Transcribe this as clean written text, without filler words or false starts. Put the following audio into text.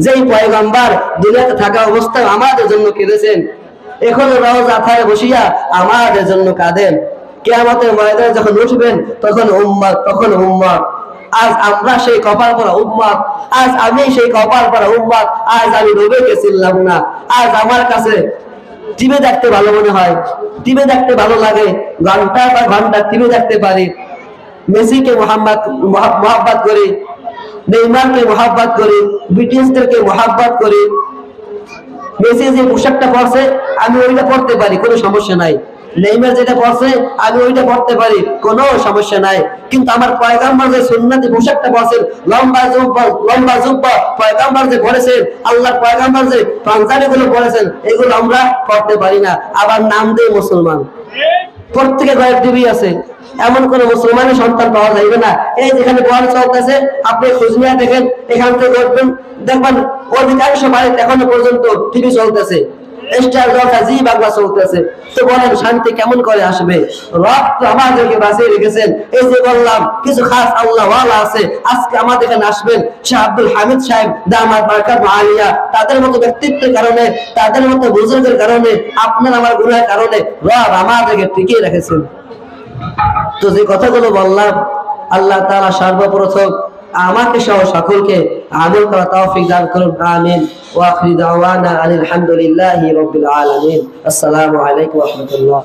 যেই পয়গম্বর দুনিয়াতে থাকা অবস্থায় আমাদের জন্য কেঁদেছেন, এখনো রওজায় বসিয়া আমাদের জন্য কাঁদেন। কিয়ামতের ময়দানে যখন উঠবেন তখন উম্মত। আজ আমরা সেই কপাল পরা উম্মত, আজ আমি সেই কপাল পরা উম্মত। আজ আমি নবীকে চিনলাম না। আজ আমার কাছে টিভি দেখতে ভালো মনে হয়, টিভি দেখতে ভালো লাগে, ঘন্টার পর ঘন্টা টিভি দেখতে পারি। মেসিকে মোহাব্বত করি, নেইমারকে মোহাব্বত করি, বিটিএসদেরকে মোহাব্বত করি। মেসি যে পোশাকটা পরছে আমি ওইটা পরতে পারি, কোনো সমস্যা নাই। নেইমার যেটা পরছে আমি ওইটা পরতে পারি, কোনো সমস্যা নাই। কিন্তু আমার পয়গম্বর যে সুন্নতি পোশাকটা পরছেন, লম্বা জুব্বা পয়গম্বর যে পরেছেন, আল্লাহর পয়গম্বর যে পাঞ্জাবি গুলো পরেছেন, এগুলো আমরা পরতে পারি না। আবার নাম দিয়ে মুসলমান, প্রত্যেকের ঘরে টিভি আছে, এমন কোন মুসলমানের সন্তান পাওয়া যাবে না। এই যেখানে বল চলতেছে আপনি খোঁজ নিয়ে দেখেন, এখান থেকে উঠবেন দেখবেন অধিকাংশ বাড়িতে এখনো পর্যন্ত টিভি চলতেছে, স্টার জলসা, জি বাংলা চলতেছে। তো বলেন শান্তি কেমন করে আসবে? রব তো আমাদেরকে বাঁচিয়ে রেখেছেন। এই যে বললাম কিছু খাস আল্লাহ ওয়ালা আছে, আজকে আমাদের এখানে আসবেন শাহ আব্দুল হামিদ সাহেব দামাত বারকাত আলিয়া, তাদের মতো ব্যক্তিত্বের কারণে, তাদের মতো বুজুর্গের কারণে, আপনার আমার গুনাহের কারণে রব আমাদেরকে টিকিয়ে রেখেছেন। তো যে কথাগুলো বললাম, আল্লাহ তাআলা সর্বপ্রথম আমাকে সহ সকলকে আমল করা তৌফিক দান করুন, আমিন। ওয়া আখিরু দাওয়ানা আলহামদুলিল্লাহি রাব্বিল আলামিন। আসসালামু আলাইকুম ওয়া রাহমাতুল্লাহ।